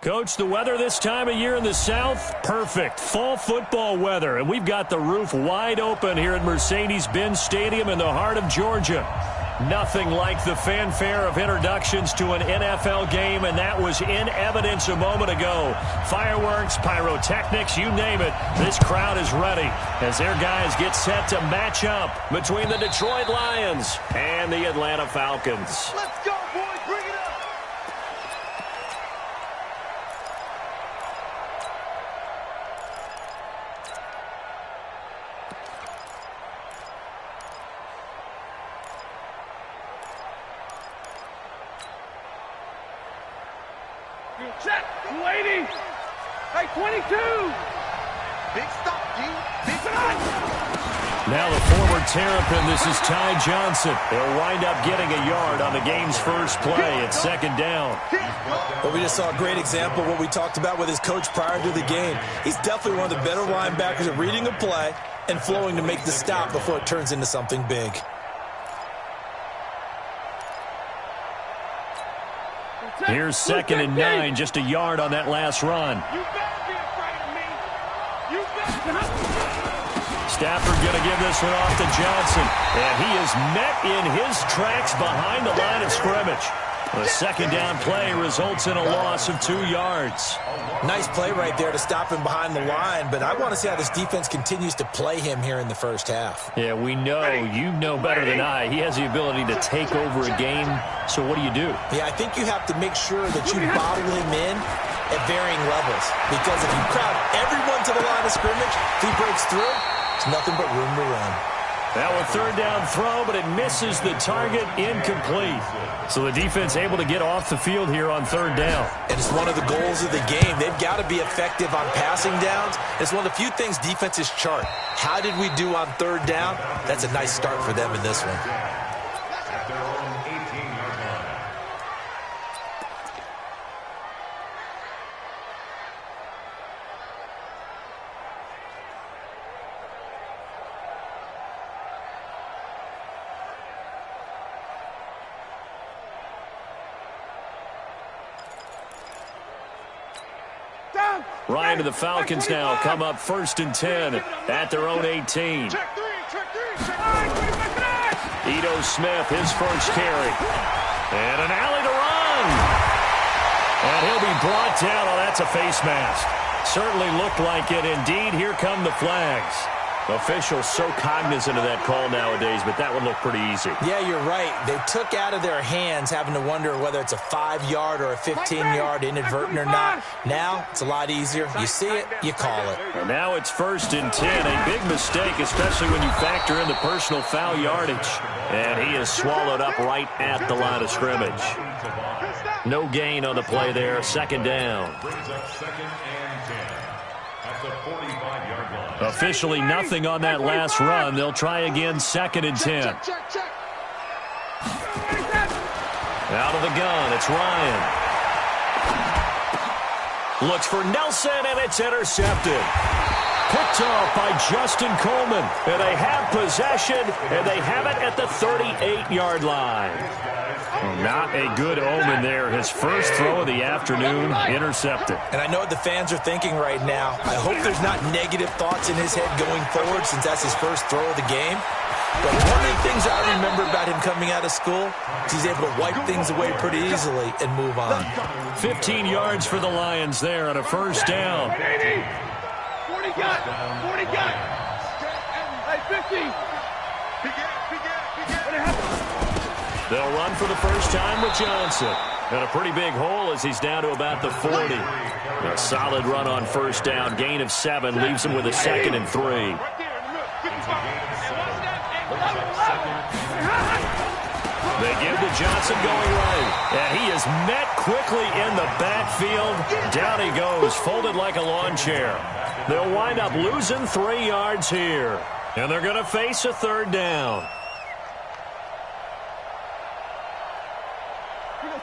Coach, the weather this time of year in the South, perfect. Fall football weather, and we've got the roof wide open here at Mercedes-Benz Stadium in the heart of Georgia. Nothing like the fanfare of introductions to an NFL game, and that was in evidence a moment ago. Fireworks, pyrotechnics, you name it. This crowd is ready as their guys get set to match up between the Detroit Lions and the Atlanta Falcons. Let's go, boys. Bring it up. Check, 280. Hey, 22. Big stop, G. Big stop. Now the former Terrapin, this is Ty Johnson. He'll wind up getting a yard on the game's first play. It's second down. Well, we just saw a great example of what we talked about with his coach prior to the game. He's definitely one of the better linebackers at reading a play and flowing to make the stop before it turns into something big. Here's second and 9, just a yard on that last run. You better be afraid of me. You better. Stafford going to give this one off to Johnson. And he is met in his tracks behind the line of scrimmage. The second down play results in a loss of 2 yards. Nice play right there to stop him behind the line, but I want to see how this defense continues to play him here in the first half. Yeah, we know. You know better than I. He has the ability to take over a game. So what do you do? Yeah, I think you have to make sure that you bottle him in at varying levels. Because if you crowd everyone to the line of scrimmage, if he breaks through, it's nothing but room to run. Now a third down throw, but it misses the target, incomplete. So the defense able to get off the field here on third down. And it's one of the goals of the game. They've got to be effective on passing downs. It's one of the few things defenses chart. How did we do on third down? That's a nice start for them in this one. Ryan to the Falcons now come up first and 10 at their own 18. Check three. Ito Smith, his first carry. And an alley to run. And he'll be brought down. Oh, that's a face mask. Certainly looked like it. Indeed, here come the flags. Officials so cognizant of that call nowadays, but that one looked pretty easy. Yeah, you're right. They took out of their hands having to wonder whether it's a 5-yard or a 15-yard inadvertent or not. Now, it's a lot easier. You see it, you call it. And now it's first and 10. A big mistake, especially when you factor in the personal foul yardage. And he is swallowed up right at the line of scrimmage. No gain on the play there. Second down. Officially nothing on that last run. They'll try again second and 10. Out of the gun, it's Ryan. Looks for Nelson, and it's intercepted. Picked off by Justin Coleman. And they have possession, and they have it at the 38-yard line. Not a good omen there. His first throw of the afternoon, intercepted. And I know what the fans are thinking right now. I hope there's not negative thoughts in his head going forward since that's his first throw of the game. But one of the things I remember about him coming out of school is he's able to wipe things away pretty easily and move on. 15 yards for the Lions there on a first down. 40 got. Hey, 50. They'll run for the first time with Johnson. And a pretty big hole as he's down to about the 40. A solid run on first down. Gain of 7 leaves him with a second and 3. They give to Johnson going right. And he is met quickly in the backfield. Down he goes, folded like a lawn chair. They'll wind up losing 3 yards here. And they're going to face a third down.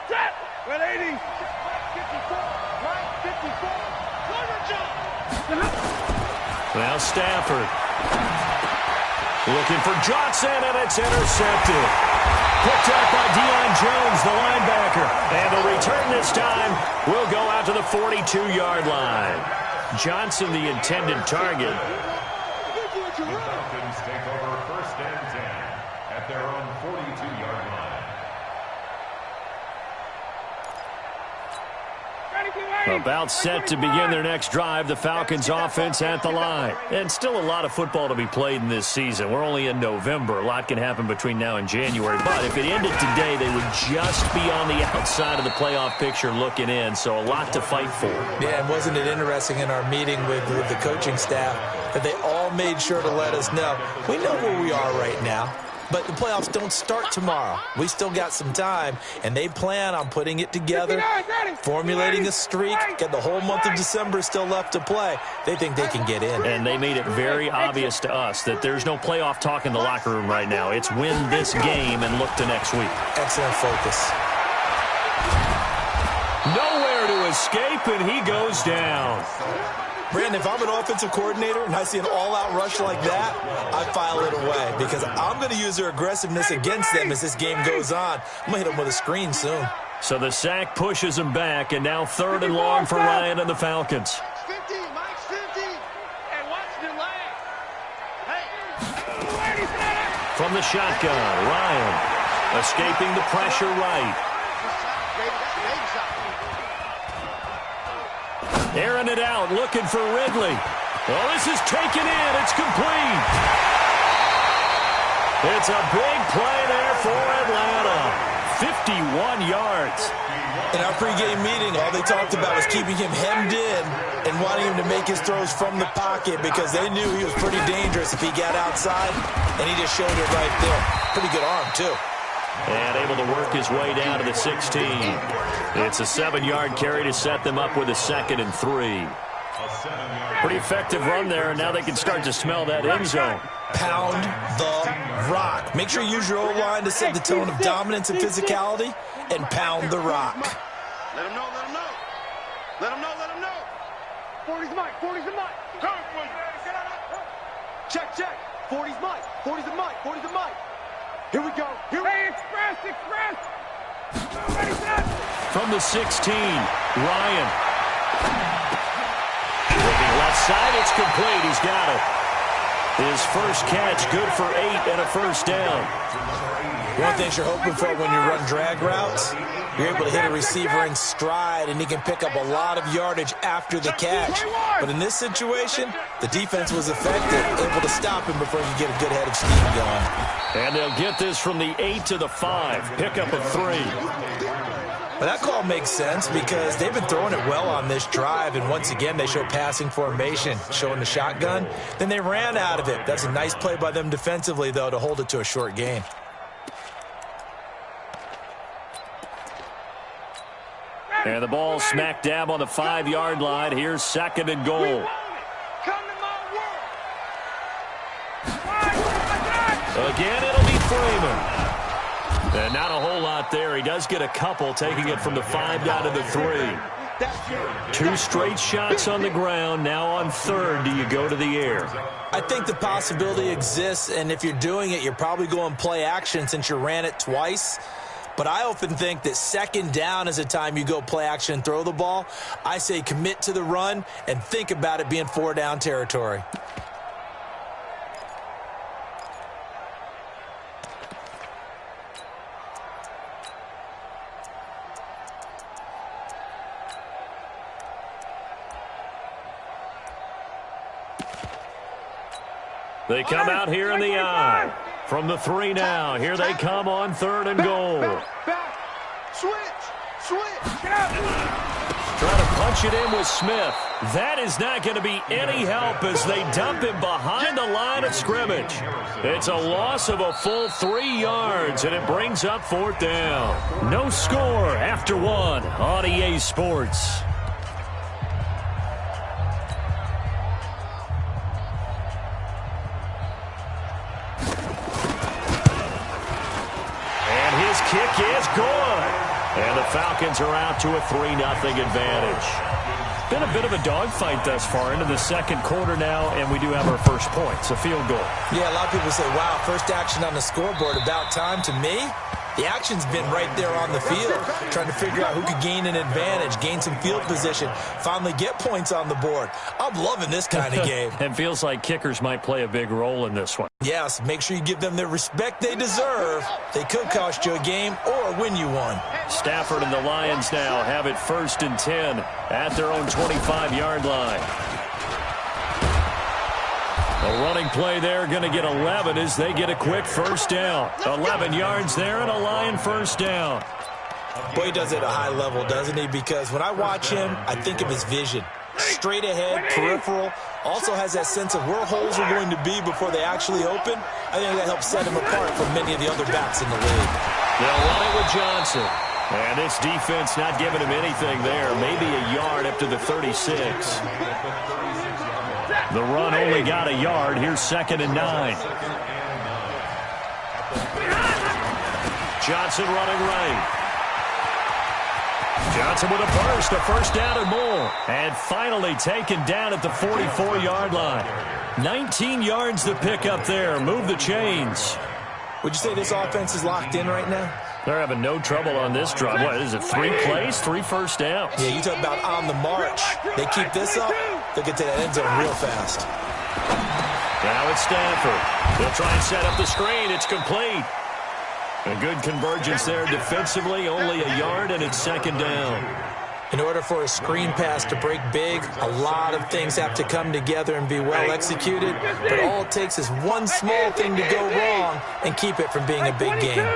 Set. 180. 54. Now Stafford. Looking for Johnson, and it's intercepted. Picked up by Deion Jones, the linebacker. And the return this time will go out to the 42-yard line. Johnson, the intended target. The Falcons take over 1st and 10 at their own 42-yard line. About set to begin their next drive, the Falcons offense at the line. And still a lot of football to be played in this season. We're only in November. A lot can happen between now and January. But if it ended today, they would just be on the outside of the playoff picture looking in. So a lot to fight for. Yeah, and wasn't it interesting in our meeting with the coaching staff that they all made sure to let us know, we know where we are right now. But the playoffs don't start tomorrow. We still got some time, and they plan on putting it together, formulating a streak, get the whole month of December still left to play. They think they can get in. And they made it very obvious to us that there's no playoff talk in the locker room right now. It's win this game and look to next week. Excellent focus. Nowhere to escape, and he goes down. Brandon, if I'm an offensive coordinator and I see an all-out rush like that, I file it away because I'm going to use their aggressiveness against them as this game goes on. I'm going to hit them with a screen soon. So the sack pushes him back, and now 3rd and long for Ryan and the Falcons. 50, Mike, 50. Hey, watch the leg. Hey. From the shotgun, Ryan escaping the pressure right. Baby, that's a baby shot. Airing it out, looking for Ridley. Well, this is taken in. It's complete. It's a big play there for Atlanta. 51 yards. In our pregame meeting, all they talked about was keeping him hemmed in and wanting him to make his throws from the pocket because they knew he was pretty dangerous if he got outside, and he just showed it right there. Pretty good arm, too. And able to work his way down to the 16. It's a 7-yard carry to set them up with a 2nd and 3. Pretty effective run there, and now they can start to smell that end zone. Pound the rock. Make sure you use your O-line to set the tone of dominance and physicality, and pound the rock. Let him know, let him know. Let him know, let him know. 40's Mike, 40's the Mike. Check, check. 40's Mike, 40's the Mike, 40's the Mike. Here we go. Hey, express, express. Ready, set. From the 16, Ryan. Looking left side, it's complete. He's got it. His first catch, good for 8 and a first down. One thing you're hoping for when you run drag routes, you're able to hit a receiver in stride, and he can pick up a lot of yardage after the catch. But in this situation, the defense was effective, able to stop him before you get a good head of steam going. And they'll get this from the 8 to the 5. Pickup of 3. But that call makes sense because they've been throwing it well on this drive, and once again, they show passing formation, showing the shotgun. Then they ran out of it. That's a nice play by them defensively, though, to hold it to a short gain. And the ball smack dab on the 5-yard line. Here's 2nd and goal. Come to my world. Again, it'll be Freeman. And not a whole lot there. He does get a couple, taking it from the 5 down to the 3. 2 straight shots on the ground. Now on 3rd, do you go to the air? I think the possibility exists, and if you're doing it, you're probably going play action since you ran it twice. But I often think that 2nd down is a time you go play action and throw the ball. I say commit to the run and think about it being 4-down territory. They come out here in the eye. From the 3 now. Here they come on 3rd and goal. Back. Switch. Trying to punch it in with Smith. That is not going to be any help as they dump him behind the line of scrimmage. It's a loss of a full 3 yards, and it brings up 4th down. No score after 1 on EA Sports. Kick is good. And the Falcons are out to a 3-0 advantage. Been a bit of a dogfight thus far into the second quarter now, and we do have our first points, a field goal. Yeah, a lot of people say, wow, first action on the scoreboard, about time. To me, the action's been right there on the field, trying to figure out who could gain an advantage, gain some field position, finally get points on the board. I'm loving this kind of game. It feels like kickers might play a big role in this one. Yes, make sure you give them the respect they deserve. They could cost you a game or win you one. Stafford and the Lions now have it 1st and 10 at their own 25-yard line. A running play there, going to get 11 as they get a quick first down. 11 yards there and a Lion first down. Boy, he does it at a high level, doesn't he? Because when I watch him, I think of his vision. Straight ahead, peripheral, also has that sense of where holes are going to be before they actually open. I think that helps set him apart from many of the other backs in the league. They'll run it with Johnson. And this defense not giving him anything there. Maybe a yard up to the 36. The run only got a yard. Here's 2nd and 9. Johnson running right. Johnson with a burst, a first down and more. And finally taken down at the 44-yard line. 19 yards to pick up there. Move the chains. Would you say this offense is locked in right now? They're having no trouble on this drive. What is it, 3 plays, 3 first downs? Yeah, you talk about on the march. They keep this up, they'll get to that end zone real fast. Now it's Stafford. They'll try and set up the screen. It's complete. A good convergence there defensively, only a yard, and it's 2nd down. In order for a screen pass to break big, a lot of things have to come together and be well executed, but all it takes is one small thing to go wrong and keep it from being a big game.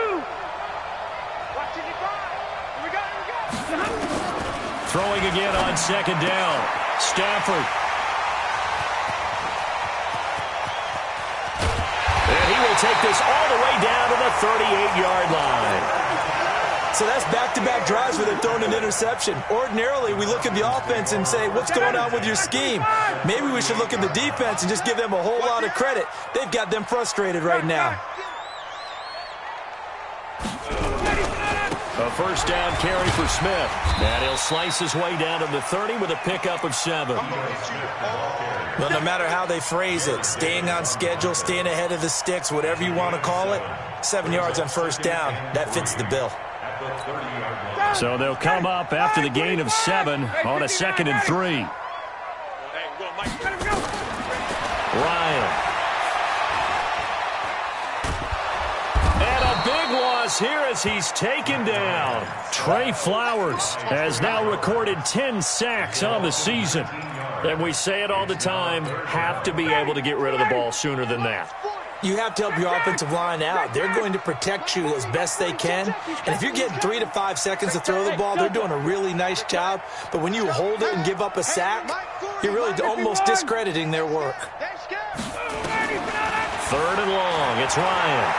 Throwing again on 2nd down. Stafford. And he will take this all the way down to the 38-yard line. So that's back-to-back drives where they're throwing an interception. Ordinarily, we look at the offense and say, what's going on with your scheme? Maybe we should look at the defense and just give them a whole lot of credit. They've got them frustrated right now. A first down carry for Smith. And he'll slice his way down to the 30 with a pickup of 7. Well, no matter how they phrase it, staying on schedule, staying ahead of the sticks, whatever you want to call it, 7 yards on first down, that fits the bill. So they'll come up after the gain of 7 on a 2nd and 3. Ryan. And a big loss here as he's taken down. Trey Flowers has now recorded 10 sacks on the season. And we say it all the time, have to be able to get rid of the ball sooner than that. You have to help your offensive line out. They're going to protect you as best they can. And if you're getting 3 to 5 seconds to throw the ball, they're doing a really nice job. But when you hold it and give up a sack, you're really almost discrediting their work. 3rd and long. It's Ryan.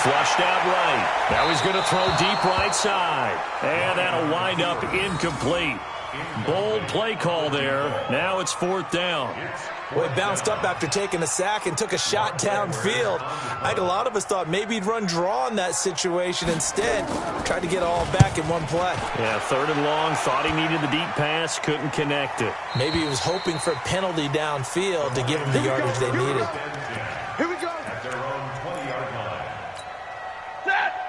Flushed out right. Now he's going to throw deep right side. And that'll wind up incomplete. Bold play call there. Now it's 4th down. Well, he bounced up after taking a sack and took a shot downfield. I think a lot of us thought maybe he'd run draw in that situation. Instead, tried to get it all back in one play. Yeah, 3rd and long. Thought he needed the deep pass. Couldn't connect it. Maybe he was hoping for a penalty downfield to give him the yardage they needed. Here we go.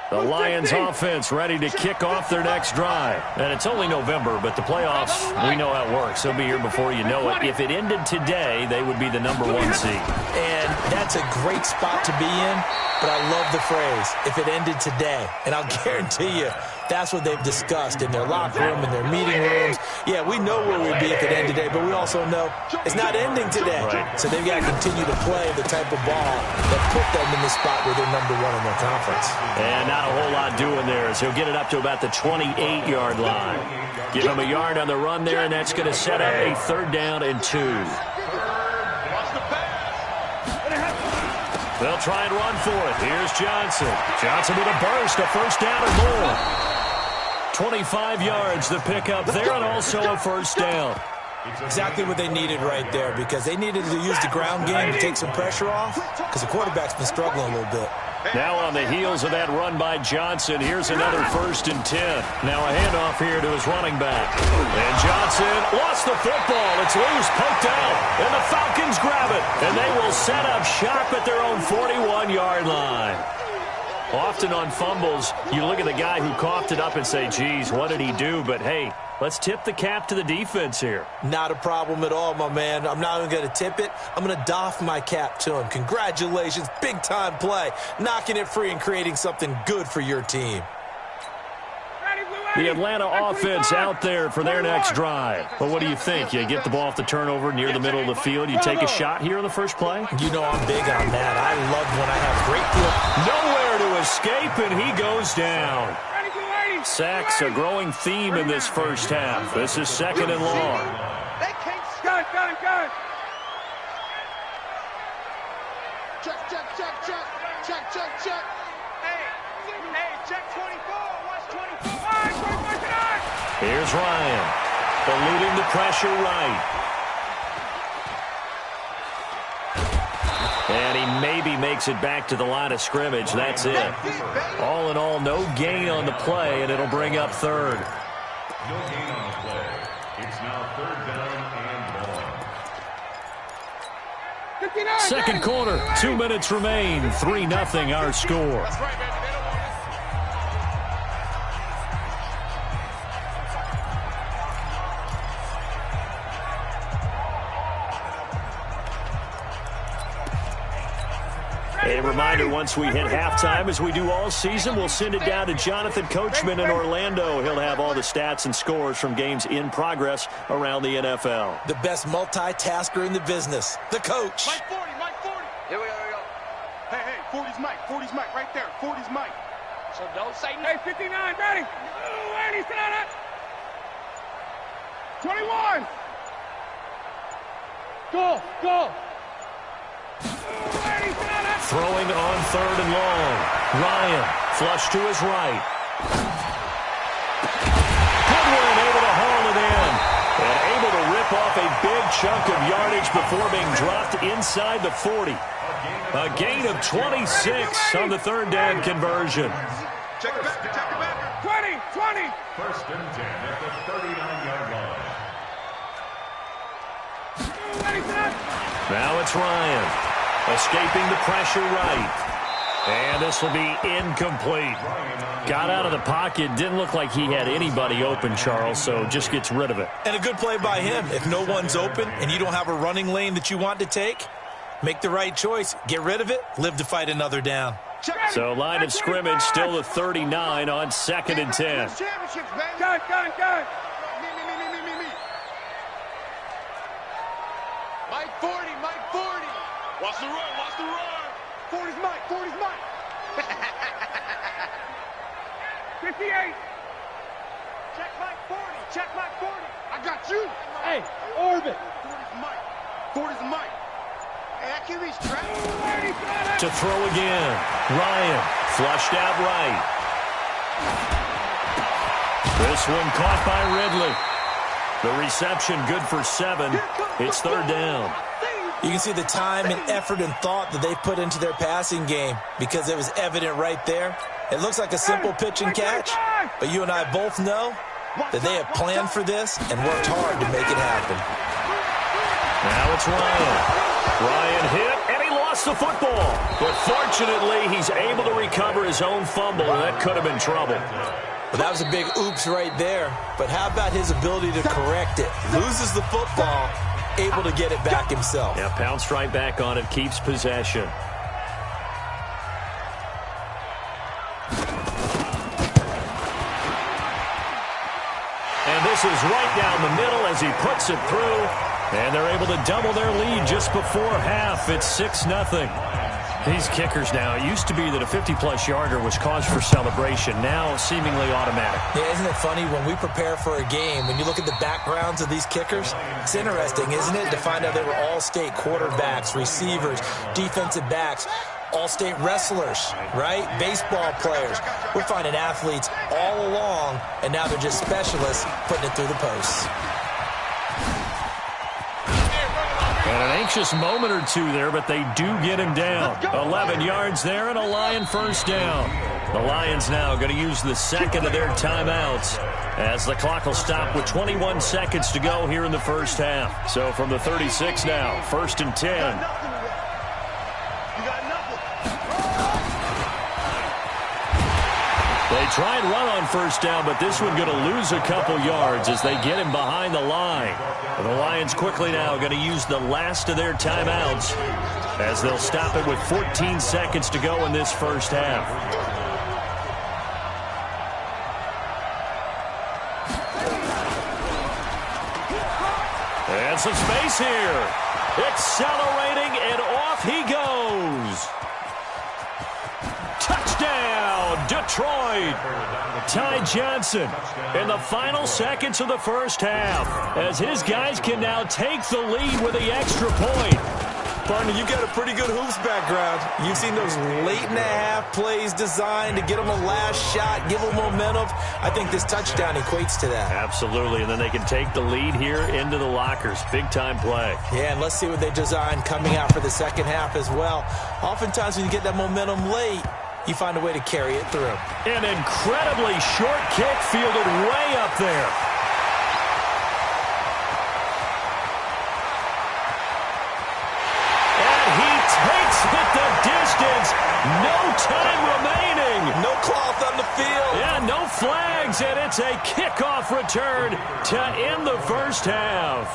The Lions offense ready to kick off their next drive. And it's only November, but the playoffs, we know how it works. They'll be here before you know it. If it ended today, they would be the #1 seed. And that's a great spot to be in, but I love the phrase, if it ended today. And I'll guarantee you, that's what they've discussed in their locker room, in their meeting rooms. Yeah, we know where we'd be if it ended today, but we also know it's not ending today. Right. So they've got to continue to play the type of ball that put them in the spot where they're #1 in their conference. And not a whole lot doing there as he'll get it up to about the 28-yard line. Give him a yard on the run there, and that's going to set up a 3rd down and 2. They'll try and run for it. Here's Johnson. Johnson with a burst, a first down and more. 25 yards the pickup there, and also a first down. Exactly what they needed right there, because they needed to use the ground game to take some pressure off, because the quarterback's been struggling a little bit. Now on the heels of that run by Johnson, here's another 1st and 10. Now a handoff here to his running back. And Johnson lost the football. It's loose, poked out, and the Falcons grab it. And they will set up shop at their own 41-yard line. Often on fumbles, you look at the guy who coughed it up and say, geez, what did he do? But, hey, let's tip the cap to the defense here. Not a problem at all, my man. I'm not even going to tip it. I'm going to doff my cap to him. Congratulations, big-time play. Knocking it free and creating something good for your team. The Atlanta offense out there for their next drive. But what do you think? You get the ball off the turnover near the middle of the field. You take a shot here on the first play? You know I'm big on that. I love when I have great field. Nowhere to escape, and he goes down. Sacks a growing theme in this first half. This is second and long. They can't gun. Check. Hey, check 24. Watch 24. Here's Ryan, eluding the pressure right. And he maybe makes it back to the line of scrimmage. That's it. All in all, no gain on the play, and it'll bring up third. No gain on the play. It's now third down and long. Second quarter, 2 minutes remain. 3-0 our score. A reminder, once we hit halftime, as we do all season, we'll send it down to Jonathan Coachman in Orlando. He'll have all the stats and scores from games in progress around the NFL. The best multitasker in the business, the coach. Mike 40. Here we go. Hey, 40's Mike right there. 40's Mike. So don't say no. Hey, 59, ready. Ooh, and he's got it. 21. Go. Throwing on third and long. Ryan, flush to his right. Goodwin able to haul it in. And able to rip off a big chunk of yardage before being dropped inside the 40. A gain of 26 on the third down conversion. Check it back. 20. First and 10 at the 39-yard line. Now it's Ryan, escaping the pressure right. And this will be incomplete. Got out of the pocket, didn't look like he had anybody open, Charles, so just gets rid of it. And a good play by him. If no one's open and you don't have a running lane that you want to take, make the right choice. Get rid of it. Live to fight another down. So line of scrimmage still the 39 on 2nd and 10. Gun. Me. Mike 40. Watch the run. 40's Mike. 58. Check Mike 40. I got you. Hey, orbit. 40's Mike. Hey, that QB's trapped. To throw again. Ryan, flushed out right. This one caught by Ridley. The reception good for 7. It's third down. You can see the time and effort and thought that they put into their passing game because it was evident right there. It looks like a simple pitch and catch, but you and I both know that they have planned for this and worked hard to make it happen. Now it's Ryan. Ryan hit, and he lost the football. But fortunately, he's able to recover his own fumble, and that could have been trouble. Well, that was a big oops right there, but how about his ability to correct it? Loses the football, able to get it back himself. Yeah, pounced right back on it, keeps possession. And this is right down the middle as he puts it through. And they're able to double their lead just before half. It's 6-0. These kickers now, it used to be that a 50-plus yarder was cause for celebration. Now seemingly automatic. Yeah, isn't it funny when we prepare for a game, when you look at the backgrounds of these kickers, it's interesting, isn't it, to find out they were all-state quarterbacks, receivers, defensive backs, all-state wrestlers, right? Baseball players. We're finding athletes all along, and now they're just specialists putting it through the posts. And an anxious moment or two there, but they do get him down. 11 yards there and a Lion first down. The Lions now going to use the second of their timeouts as the clock will stop with 21 seconds to go here in the first half. So from the 36 now, 1st and 10. They try and run on first down, but this one going to lose a couple yards as they get him behind the line. And the Lions quickly now going to use the last of their timeouts as they'll stop it with 14 seconds to go in this first half. And some space here. Accelerating, and off he goes. Touchdown, Detroit. Ty Johnson in the final seconds of the first half as his guys can now take the lead with the extra point. Partner, you've got a pretty good hoops background. You've seen those late-in-the-half plays designed to get them a last shot, give them momentum. I think this touchdown equates to that. Absolutely, and then they can take the lead here into the lockers. Big-time play. Yeah, and let's see what they designed coming out for the second half as well. Oftentimes when you get that momentum late, you find a way to carry it through. An incredibly short kick fielded way up there. And he takes it the distance. No time remaining. No cloth on the field. Yeah, no flags, and it's a kickoff return to end the first half.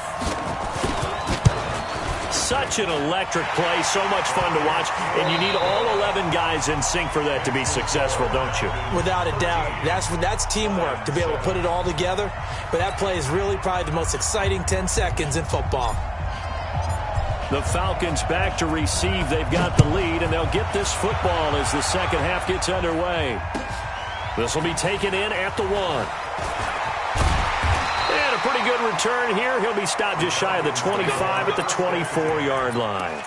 Such an electric play, so much fun to watch, and you need all 11 guys in sync for that to be successful, don't you? Without a doubt. That's teamwork, to be able to put it all together. But that play is really probably the most exciting 10 seconds in football. The Falcons back to receive. They've got the lead, and they'll get this football as the second half gets underway. This will be taken in at the 1. A pretty good return here. He'll be stopped just shy of the 25 at the 24-yard line.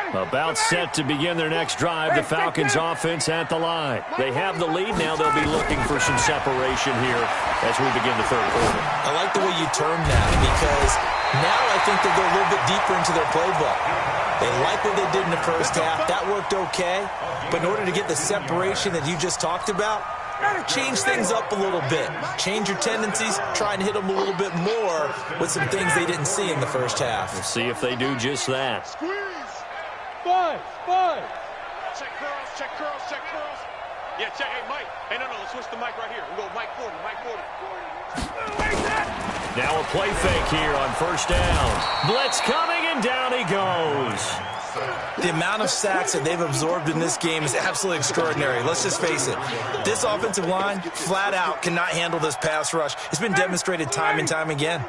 About set to begin their next drive. The Falcons offense at the line. They have the lead. Now they'll be looking for some separation here as we begin the third quarter. I like the way you termed that because now I think they'll go a little bit deeper into their playbook. They like what they did in the first half. That worked okay. But in order to get the separation that you just talked about, change things up a little bit. Change your tendencies. Try and hit them a little bit more with some things they didn't see in the first half. We'll see if they do just that. Five. Check curls, check curls, check curls. Yeah, check. Hey, Mike. Hey, no, let's switch the mic right here. We'll go Mike 40, Mike 40. Now a play fake here on first down. Blitz coming, and down he goes. The amount of sacks that they've absorbed in this game is absolutely extraordinary. Let's just face it. This offensive line, flat out, cannot handle this pass rush. It's been demonstrated time and time again.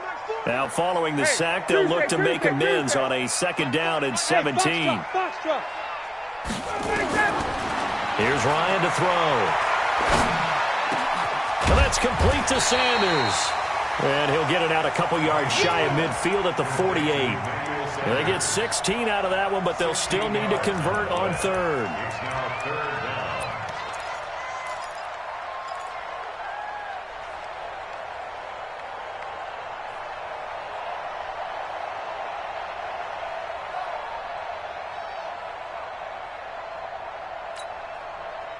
Now following the sack, they'll look to make amends on a 2nd down and 17. Here's Ryan to throw. And that's complete to Sanders. And he'll get it out a couple yards shy of midfield at the 48. And they get 16 out of that one, but they'll still need to convert on 3rd.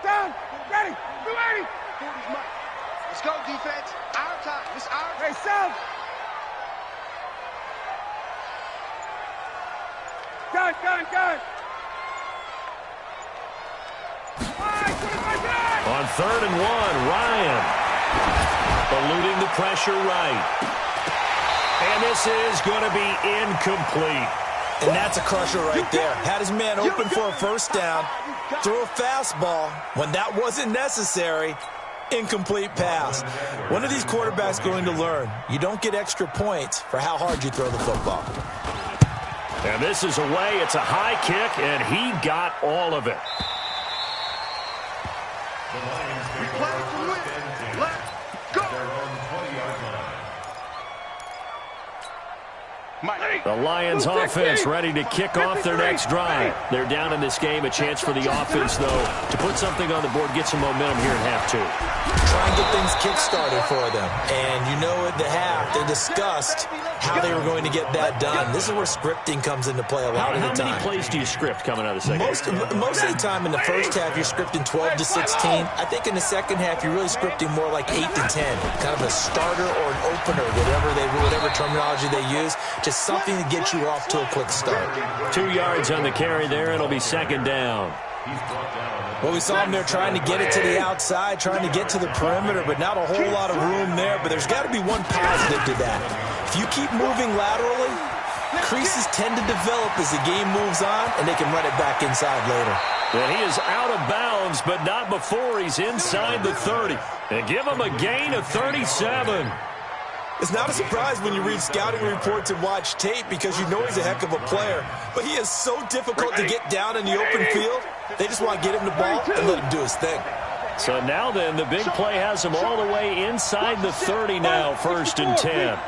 Down. Ready. Be ready. 40's Mike. Let's go, defense. Our time. This our time. Hey, Sam. Gun. On 3rd and 1, Ryan eluding the pressure right. And this is going to be incomplete. And that's a crusher right there. Had his man open for a first down, threw a fastball when that wasn't necessary. Incomplete pass. One of these quarterbacks going to learn. You don't get extra points for how hard you throw the football. And this is away. It's a high kick, and he got all of it. The Lions offense ready to kick off their next drive. They're down in this game. A chance for the offense, though, to put something on the board, get some momentum here in half two. Try and get things kick-started for them. And you know at the half, they discussed how they were going to get that done. This is where scripting comes into play a lot of the time. How many plays do you script coming out of the second half? Most of the time in the first half, you're scripting 12 to 16. I think in the second half, you're really scripting more like 8 to 10. Kind of a starter or an opener, whatever terminology they use. Just something to get you off to a quick start. 2 yards on the carry there. It'll be second down. Well, we saw him there trying to get it to the outside, trying to get to the perimeter, but not a whole lot of room there. But there's got to be one positive to that. If you keep moving laterally, creases tend to develop as the game moves on, and they can run it back inside later. And he is out of bounds, but not before he's inside the 30. And give him a gain of 37. It's not a surprise when you read scouting reports and watch tape because you know he's a heck of a player. But he is so difficult to get down in the open field. They just want to get him the ball and let him do his thing. So now then, the big play has him all the way inside the 30 now, 1st and 10.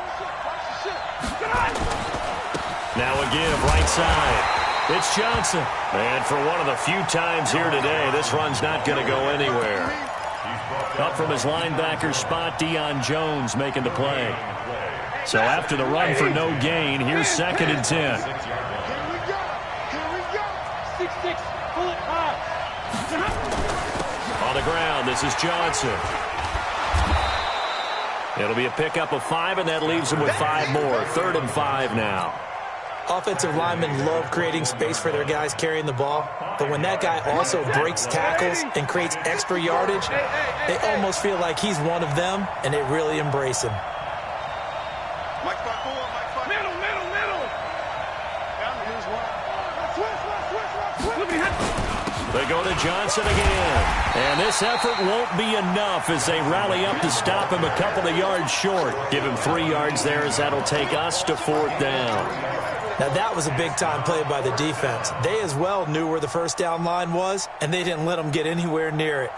Now a give right side. It's Johnson. And for one of the few times here today, this run's not going to go anywhere. Up from his linebacker spot, Deion Jones making the play. So after the run for no gain, here's 2nd and 10. Here we go. 6-6. Pull it high. On the ground, this is Johnson. It'll be a pickup of 5, and that leaves him with 5 more. 3rd and 5 now. Offensive linemen love creating space for their guys carrying the ball, but when that guy also breaks tackles and creates extra yardage, they almost feel like he's one of them, and they really embrace him. They go to Johnson again. And this effort won't be enough as they rally up to stop him a couple of yards short. Give him 3 yards there as that'll take us to 4th down. Now, that was a big-time play by the defense. They as well knew where the first down line was, and they didn't let them get anywhere near it.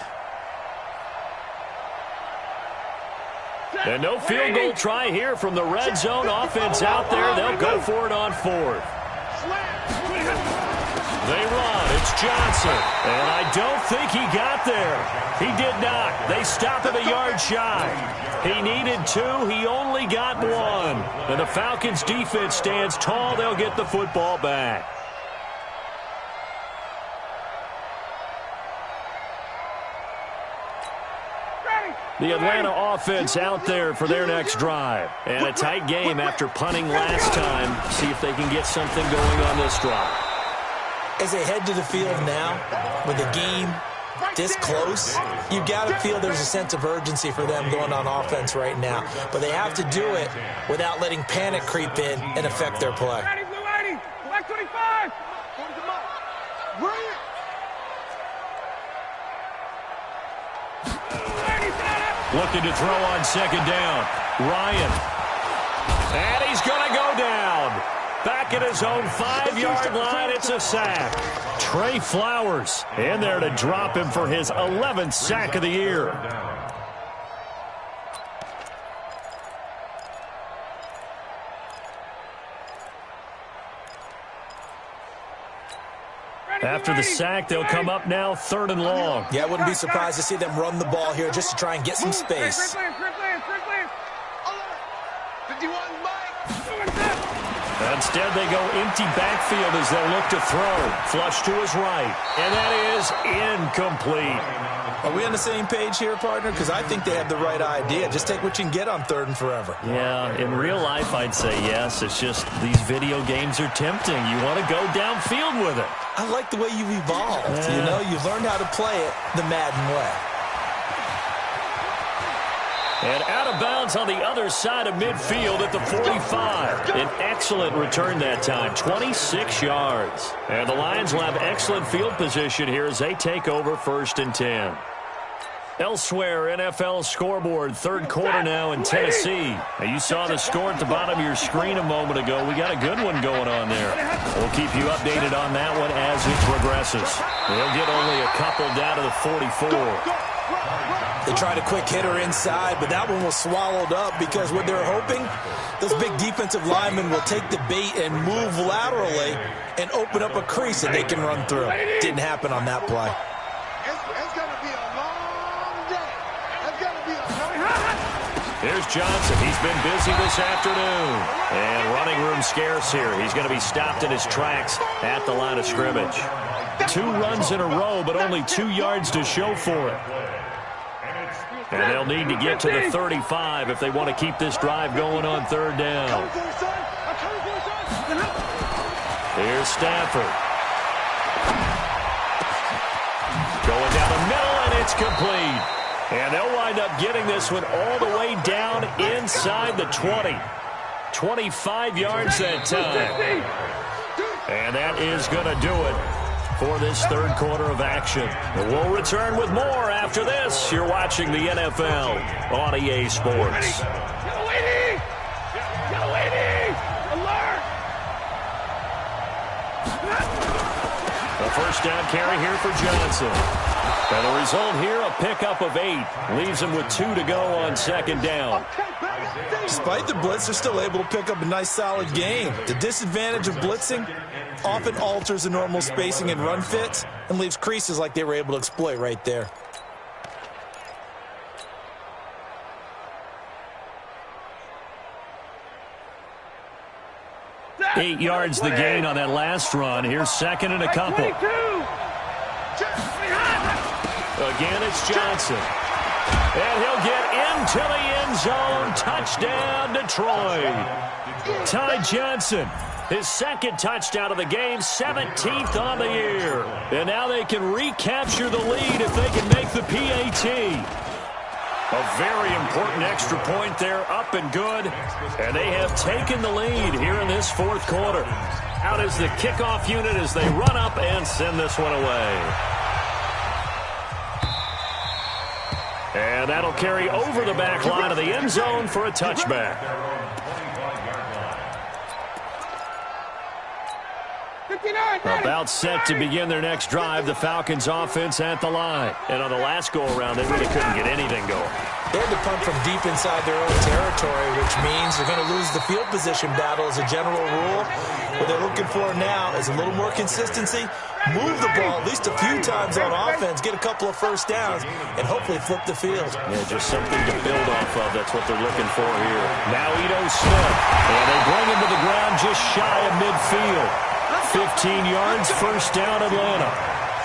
And no field goal try here from the red zone. Offense out there. They'll go for it on 4th. They run. It's Johnson. And I don't think he got there. He did not. They stop him a yard shy. He needed 2. He only got 1. And the Falcons' defense stands tall. They'll get the football back. The Atlanta offense out there for their next drive. And a tight game after punting last time. See if they can get something going on this drive. As they head to the field now, with the game this close, you've got to feel there's a sense of urgency for them going on offense right now. But they have to do it without letting panic creep in and affect their play. Black 25. Looking to throw on 2nd down. Ryan. And he's going to go down. Back at his own 5-yard line, it's a sack. Trey Flowers in there to drop him for his 11th sack of the year. After the sack, they'll come up now 3rd and long. Yeah, I wouldn't be surprised to see them run the ball here just to try and get some space. Instead, they go empty backfield as they look to throw. Flush to his right. And that is incomplete. Are we on the same page here, partner? Because I think they have the right idea. Just take what you can get on 3rd and forever. Yeah, in real life, I'd say yes. It's just these video games are tempting. You want to go downfield with it. I like the way you've evolved. Yeah. You know, you've learned how to play it the Madden way. And out of bounds on the other side of midfield at the 45. An excellent return that time, 26 yards. And the Lions will have excellent field position here as they take over 1st and 10. Elsewhere, NFL scoreboard, 3rd quarter now in Tennessee. Now, you saw the score at the bottom of your screen a moment ago. We got a good one going on there. We'll keep you updated on that one as it progresses. They'll get only a couple down to the 44. They tried a quick hitter inside, but that one was swallowed up because what they're hoping, those big defensive linemen will take the bait and move laterally and open up a crease that they can run through. Didn't happen on that play. It's going to be a long day. It's going to be a long. Here's Johnson. He's been busy this afternoon. And running room scarce here. He's going to be stopped in his tracks at the line of scrimmage. 2 runs in a row, but only 2 yards to show for it. And they'll need to get to the 35 if they want to keep this drive going on 3rd down. Here's Stafford. Going down the middle, and it's complete. And they'll wind up getting this one all the way down inside the 20. 25 yards that time. And that is going to do it for this 3rd quarter of action. And we'll return with more after this. You're watching the NFL on EA Sports. Alert! A 1st down carry here for Johnson. And the result here, a pickup of 8. Leaves him with 2 to go on 2nd down. Despite the blitz, they're still able to pick up a nice, solid gain. The disadvantage of blitzing often alters the normal spacing and run fits and leaves creases like they were able to exploit right there. Eight yards the gain on that last run. Here's 2nd and a couple. Again, it's Johnson. And he'll get into the end zone. Touchdown, Detroit. Ty Johnson, his 2nd touchdown of the game, 17th on the year. And now they can recapture the lead if they can make the PAT. A very important extra point there, up and good. And they have taken the lead here in this 4th quarter. Out is the kickoff unit as they run up and send this one away. And that'll carry over the back line of the end zone for a touchback. About set to begin their next drive, the Falcons offense at the line. And on the last go-around, they really couldn't get anything going. They had to punt from deep inside their own territory, which means they're going to lose the field position battle as a general rule. What they're looking for now is a little more consistency, move the ball at least a few times on offense, get a couple of 1st downs, and hopefully flip the field. Yeah, just something to build off of. That's what they're looking for here. Now Ito Smith, and they bring him to the ground just shy of midfield. 15 yards, 1st down, Atlanta.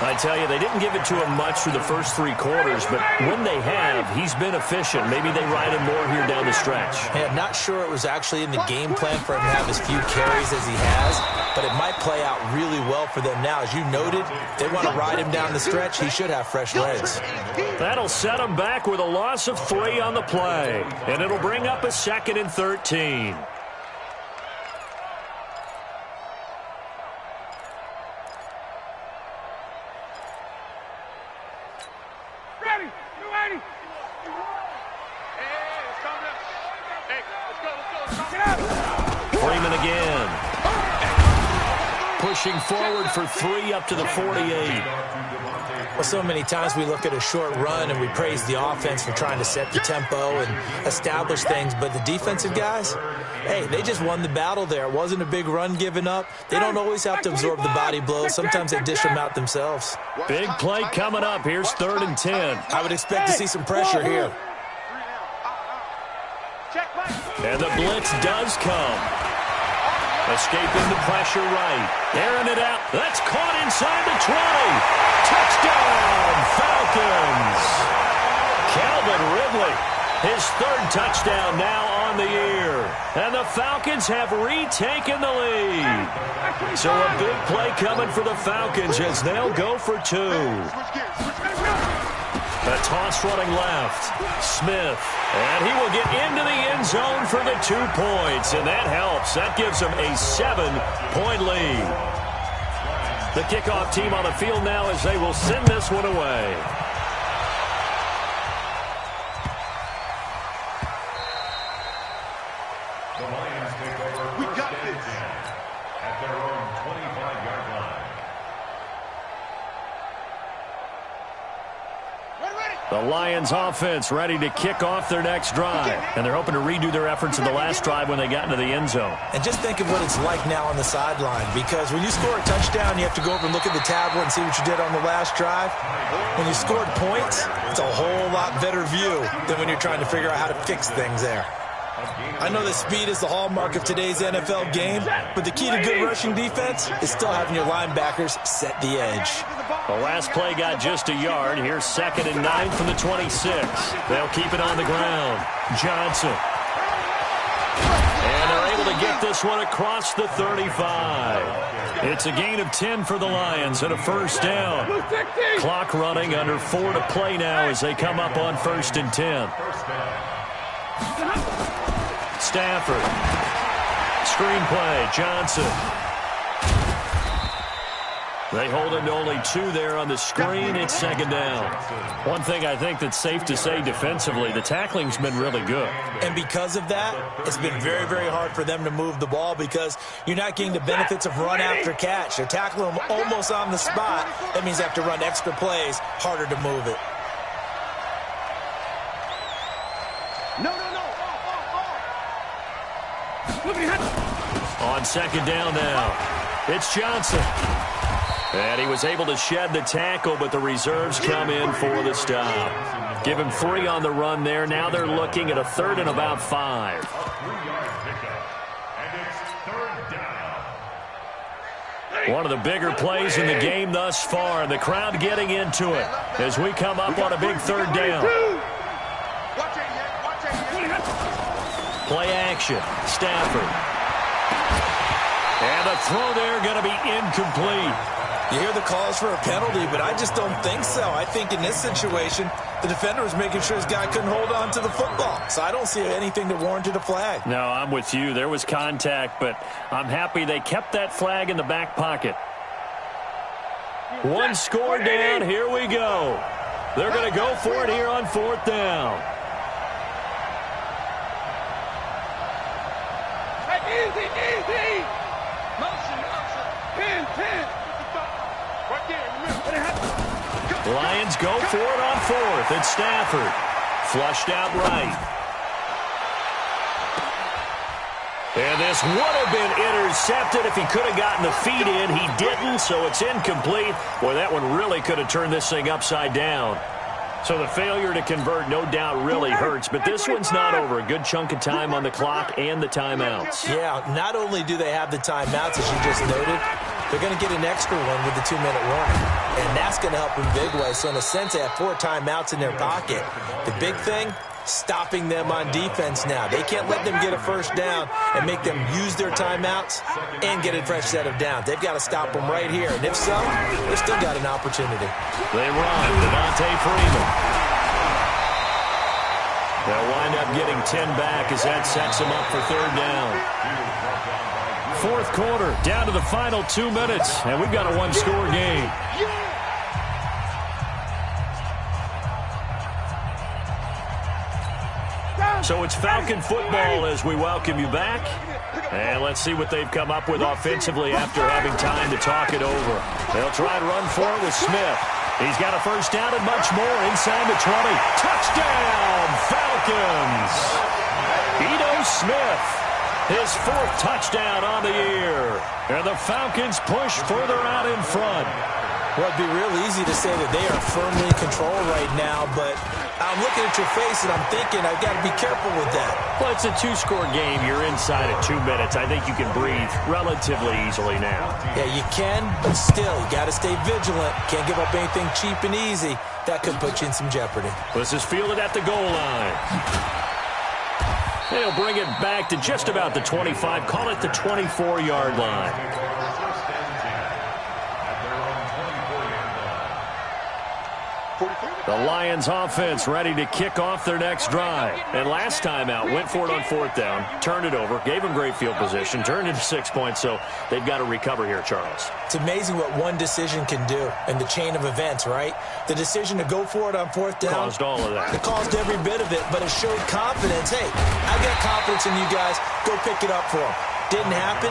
I tell you, they didn't give it to him much through the first 3 quarters, but when they have, he's been efficient. Maybe they ride him more here down the stretch. Hey, I'm not sure it was actually in the game plan for him to have as few carries as he has, but it might play out really well for them now. As you noted, if they want to ride him down the stretch, he should have fresh legs. That'll set him back with a loss of 3 on the play, and it'll bring up a 2nd and 13. Freeman again. Pushing forward for 3 up to the 48. Well, so many times we look at a short run and we praise the offense for trying to set the tempo and establish things, but the defensive guys, hey, they just won the battle there. It wasn't a big run given up. They don't always have to absorb the body blows. Sometimes they dish them out themselves. Big play coming up. Here's 3rd and 10. I would expect to see some pressure here. And the blitz does come. Escaping the pressure right. Airing it out. That's caught inside the 20. Touchdown, Falcons. Calvin Ridley, his 3rd touchdown now on the year. And the Falcons have retaken the lead. So a big play coming for the Falcons as they'll go for 2. A toss running left. Smith. And he will get into the end zone for the 2 points. And that helps. That gives them a 7-point lead. The kickoff team on the field now as they will send this one away. The Lions take over. We got this. At their own 25-yard line. Ready, ready. The Lions offense ready to kick off their next drive. And they're hoping to redo their efforts in the last drive when they got into the end zone. And just think of what it's like now on the sideline, because when you score a touchdown, you have to go over and look at the tablet and see what you did on the last drive. When you scored points, it's a whole lot better view than when you're trying to figure out how to fix things there. I know that speed is the hallmark of today's NFL game, but the key to good rushing defense is still having your linebackers set the edge. The last play got just a yard. Here's 2nd and 9 from the 26. They'll keep it on the ground. Johnson. And they're able to get this one across the 35. It's a gain of 10 for the Lions and a first down. Clock running, under 4 to play now as they come up on 1st and 10. Stafford. Screenplay. Johnson. They hold him to only 2 there on the screen. It's 2nd down. One thing I think that's safe to say defensively, the tackling's been really good. And because of that, it's been very, very hard for them to move the ball because you're not getting the benefits of run after catch. They're tackling them almost on the spot. That means they have to run extra plays, harder to move it. On 2nd down now, it's Johnson. And he was able to shed the tackle, but the reserves come in for the stop. Give him 3 on the run there. Now they're looking at a 3rd and about 5. A 3-yard pickup, and it's 3rd down. One of the bigger plays in the game thus far. The crowd getting into it as we come up on a big 3rd down. Play action. Stafford. And the throw there going to be incomplete. You hear the calls for a penalty, but I just don't think so. I think in this situation, the defender was making sure his guy couldn't hold on to the football. So I don't see anything that warranted a flag. No, I'm with you. There was contact, but I'm happy they kept that flag in the back pocket. 1 score down. Here we go. They're going to go for it here on 4th down. Easy, easy. Motion. 10. Right there, Lions go for it on 4th. It's Stafford. Flushed out right. And this would have been intercepted if he could have gotten the feet in. He didn't, so it's incomplete. Boy, that one really could have turned this thing upside down. So the failure to convert, no doubt, really hurts. But this one's not over. A good chunk of time on the clock and the timeouts. Yeah, not only do they have the timeouts, as you just noted, they're going to get an extra one with the 2-minute warning. And that's going to help in big ways. So in a sense, they have 4 timeouts in their pocket. The big thing, stopping them on defense now. They can't let them get a first down and make them use their timeouts and get a fresh set of downs. They've got to stop them right here. And if so, they've still got an opportunity. They run. Devontae Freeman. They'll wind up getting 10 back as that sets them up for 3rd down. 4th quarter, down to the final 2 minutes, and we've got a 1-score game. So it's Falcon football as we welcome you back. And let's see what they've come up with offensively after having time to talk it over. They'll try and run for it with Smith. He's got a first down and much more inside the 20. Touchdown, Falcons! Ito Smith, his 4th touchdown on the year. And the Falcons push further out in front. Well, it'd be real easy to say that they are firmly in control right now, but I'm looking at your face and I'm thinking I've got to be careful with that. Well, it's a 2-score game. You're inside at 2 minutes. I think you can breathe relatively easily now. Yeah, you can, but still, you got to stay vigilant. Can't give up anything cheap and easy. That could put you in some jeopardy. This is fielded at the goal line. They'll bring it back to just about the 25. Call it the 24-yard line. The Lions offense ready to kick off their next drive. And last time out, went for it on 4th down, turned it over, gave them great field position, turned it to 6 points, so they've got to recover here, Charles. It's amazing what one decision can do in the chain of events, right? The decision to go for it on 4th down. Caused all of that. It caused every bit of it, but it showed confidence. Hey, I got confidence in you guys. Go pick it up for them. Didn't happen.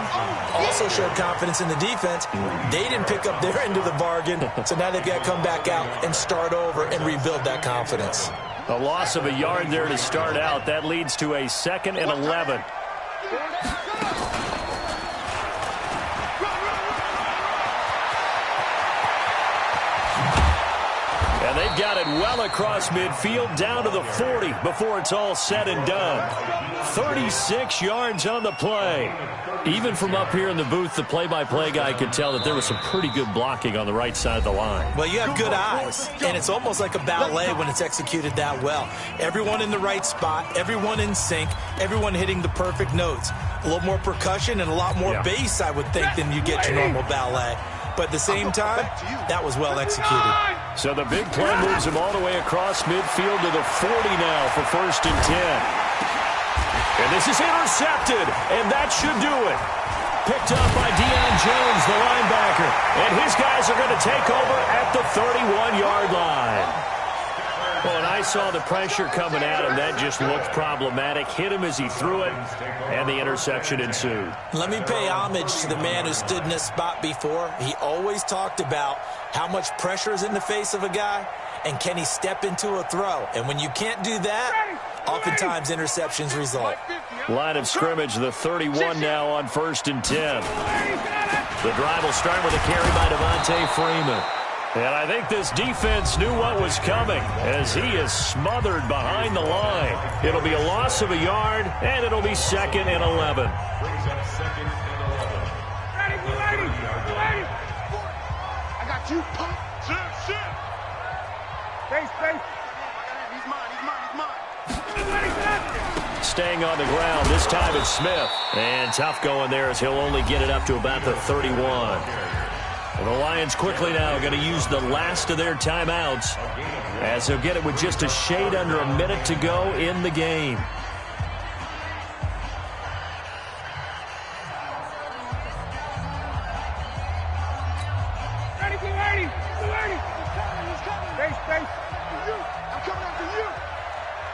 Also showed confidence in the defense. They didn't pick up their end of the bargain, so now they've got to come back out and start over and rebuild that confidence. A loss of a yard there to start out. That leads to a 2nd and 11. And they've got it well across midfield down to the 40 before it's all said and done. 36 yards on the play. Even from up here in the booth, the play-by-play guy could tell that there was some pretty good blocking on the right side of the line. Well, you have good eyes, and it's almost like a ballet when it's executed that well. Everyone in the right spot, everyone in sync, everyone hitting the perfect notes. A little more percussion and a lot more bass, I would think, than you get your normal ballet. But at the same time, that was well executed. So the big play moves him all the way across midfield to the 40 now for 1st and 10. And this is intercepted, and that should do it. Picked up by Deion Jones, the linebacker. And his guys are going to take over at the 31-yard line. Well, and I saw the pressure coming at him. That just looked problematic. Hit him as he threw it, and the interception ensued. Let me pay homage to the man who stood in this spot before. He always talked about how much pressure is in the face of a guy, and can he step into a throw. And when you can't do that, oftentimes interceptions result. Line of scrimmage, the 31 now on 1st and 10. The drive will start with a carry by Devontae Freeman. And I think this defense knew what was coming as he is smothered behind the line. It'll be a loss of a yard, and it'll be 2nd and 11. Ready. I got you. Pump. Shit. Face. He's mine. Staying on the ground. This time it's Smith. And tough going there as he'll only get it up to about the 31. Well, the Lions quickly now going to use the last of their timeouts as they'll get it with just a shade under a minute to go in the game. Ready. Face. I'm coming after you.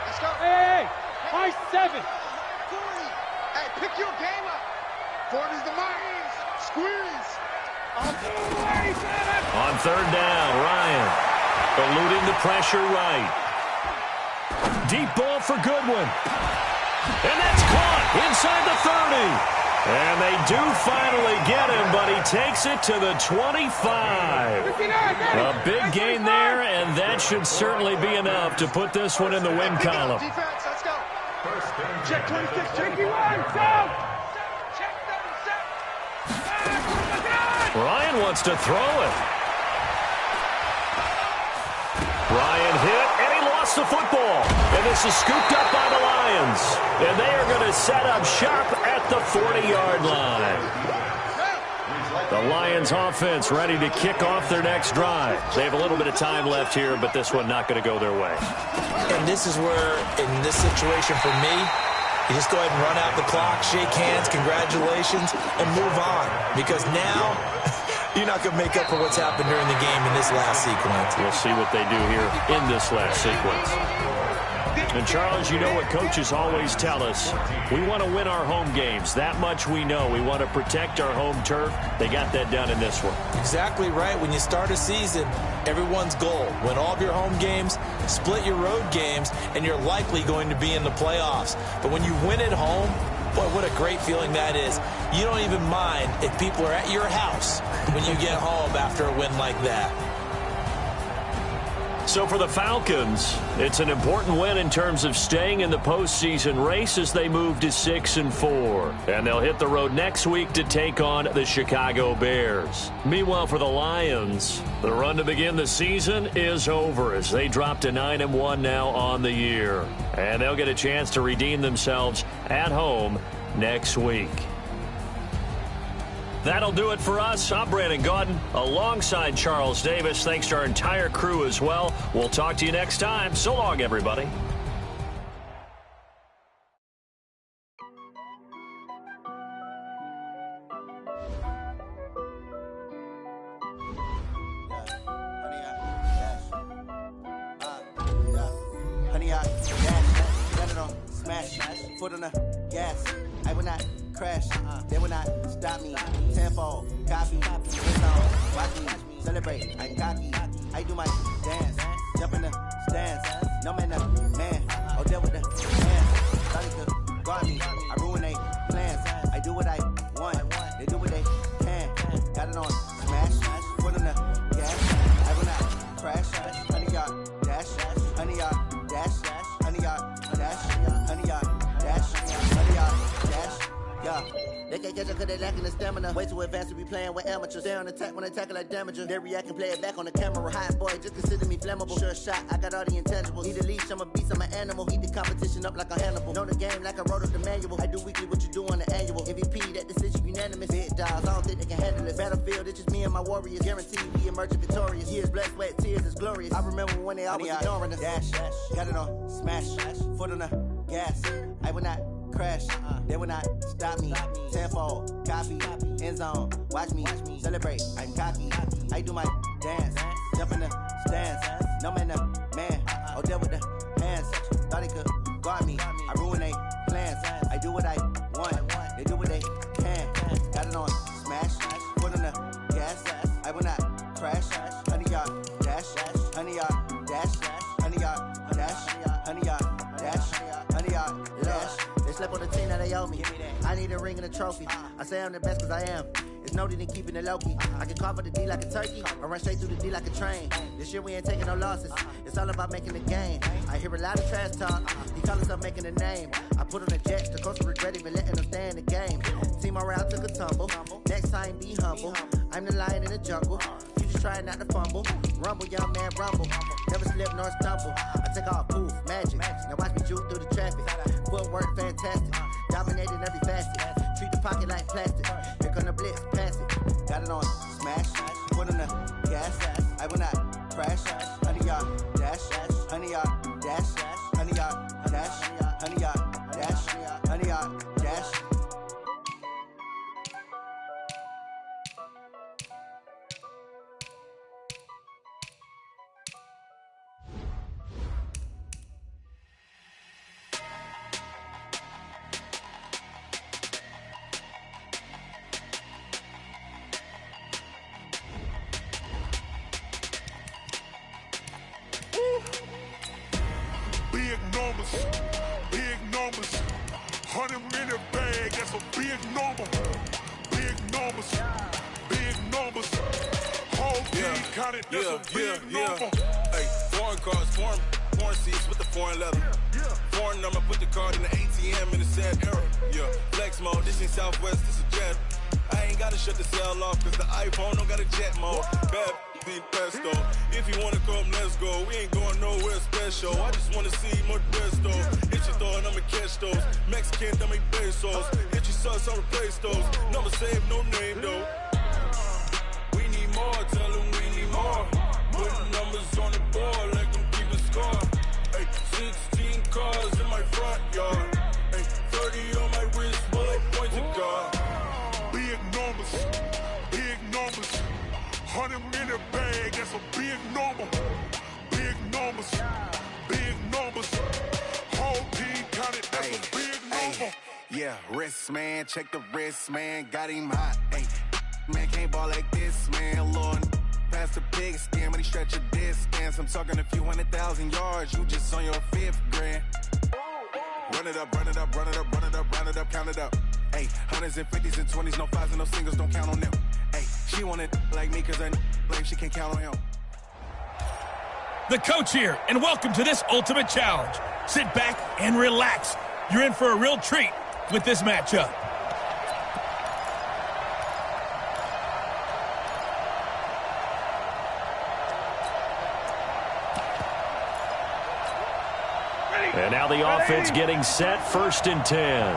Let's go. Hey, high 7. 40. Hey, pick your game up. 40's the mark. Squeeze. On 3rd down, Ryan eluding the pressure right. Deep ball for Goodwin. And that's caught inside the 30. And they do finally get him, but he takes it to the 25. A big gain there, and that should certainly be enough to put this one in the win column. Defense, let's go. Check 26, check 1, down. Ryan wants to throw it. Ryan hit, and he lost the football. And this is scooped up by the Lions. And they are going to set up shop at the 40-yard line. The Lions offense ready to kick off their next drive. They have a little bit of time left here, but this one not going to go their way. And this is where, in this situation for me, you just go ahead and run out the clock, shake hands, congratulations, and move on. Because now, you're not going to make up for what's happened during the game in this last sequence. We'll see what they do here in this last sequence. And, Charles, you know what coaches always tell us. We want to win our home games. That much we know. We want to protect our home turf. They got that done in this one. Exactly right. When you start a season, everyone's goal, win all of your home games, split your road games, and you're likely going to be in the playoffs. But when you win at home, boy, what a great feeling that is. You don't even mind if people are at your house when you get home after a win like that. So for the Falcons, it's an important win in terms of staying in the postseason race as they move to 6-4. And they'll hit the road next week to take on the Chicago Bears. Meanwhile, for the Lions, the run to begin the season is over as they drop to 9-1 now on the year. And they'll get a chance to redeem themselves at home next week. That'll do it for us. I'm Brandon Gaudin alongside Charles Davis. Thanks to our entire crew as well. We'll talk to you next time. So long, everybody. Foot on the gas, I will not crash, they will not stop me. Tenfold, copy, it's on, watch me, celebrate, I'm cocky. I do my dance, jump in the stands, no man, man, oh, deal with the hands. Thought he could guard me, I ruin they plans. I do what I want, they do what they can. Got it on smash, foot on the gas. I will not crash, 100 yard dash, 100 yard dash, 100 yard dash, 100 yard dash, 100 yard dash, yeah. They can't catch up cause they lacking the stamina. Way too advanced to be playing with amateurs. Stay on attack when they tackle like damager. They react and play it back on the camera. Hot boy, just consider me flammable. Sure shot, I got all the intangibles. Need a leash, I'm a beast, I'm an animal. Eat the competition up like a Hannibal. Know the game like I wrote up the manual. I do weekly what you do on the annual. MVP, that decision unanimous. Big dogs, I don't think they can handle it. Battlefield, it's just me and my warriors. Guaranteed we emerging victorious. Years, blood, sweat, tears, it's glorious. I remember when they always ignoring us. Dash, got it on smash, foot on the gas. I will not crash, they will not stop me. Tenfold, copy, end zone, watch me, celebrate, I'm cocky. I do my dance, jump in the stands, no man, man, oh, deal with the hands. Thought he could guard me, I ruin they plans. I do what I want, they do what they can. Got it on smash, foot on the gas. I will not crash, 100 yard dash, 100 yard dash, 100 yard dash, 100 yard dash, 100 yard dash. They slept on the team that they owe me. I need a ring and a trophy. I say I'm the best cause I am. It's no need in keeping it low-key. I can carve up the D like a turkey or run straight through the D like a train. This year we ain't taking no losses. It's all about making the game. I hear a lot of trash talk. He call himself making a name. I put on the jets. The coach will regret even letting them stay in the game. Team morale took a tumble. Next time be humble. I'm the lion in the jungle. You just trying not to fumble. Rumble, young man, rumble. Never slip nor stumble. I take off, poof, magic. Now watch me juke through the traffic. Footwork fantastic. Dominating every facet. Treat the pocket like plastic. Here come the blitz, pass it. Got it on smash. Foot on the gas. I will not crash. 100 yard dash. 100 yard dash. 100 yard dash. 100 yard dash. 100 yard dash. Big numbers, 100-minute bag, that's a big number. Big numbers, whole team counted, that's a big number. Hey, foreign cars, foreign seats with the foreign leather. Foreign number, put the card in the ATM in the sad era. Yeah, flex mode, this ain't Southwest, this a jet. I ain't gotta shut the cell off, cause the iPhone don't got a jet mode. Bad be pesto. If you wanna come, let's go. We ain't going nowhere special. I just wanna see more Modesto. Hit your throw and I'ma catch those. Mexican, dummy pesos. Hit your sus, I'll replace those. Number save, no name though. We need more, tell them we need more. Putting numbers on the board, like them keeping score. Hey, 16 cars in my front yard. Hey, 30 on my wrist, bullet pointed guard. Big numbers, 100-minute bag, that's a big number. Big numbers, whole team counted, that's a big number. Yeah, wrist man, check the wrist man, got him hot. Ay, man can't ball like this, man. Lord, past the pig skin when he stretch a distance. I'm talking a few 100,000 yards, you just on your 5th grand. Run it up, count it up. Ay, hundreds and 50s and 20s, no 5s and no singles, don't count on them. Ay, she want it like me cause I like she can't count on him. The coach here, and welcome to this ultimate challenge. Sit back and relax. You're in for a real treat with this matchup. And now the offense getting set, 1st and 10.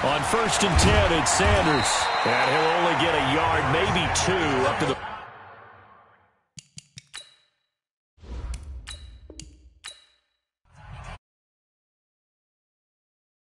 On 1st and 10, it's Sanders. And he'll only get a yard, maybe 2, up to the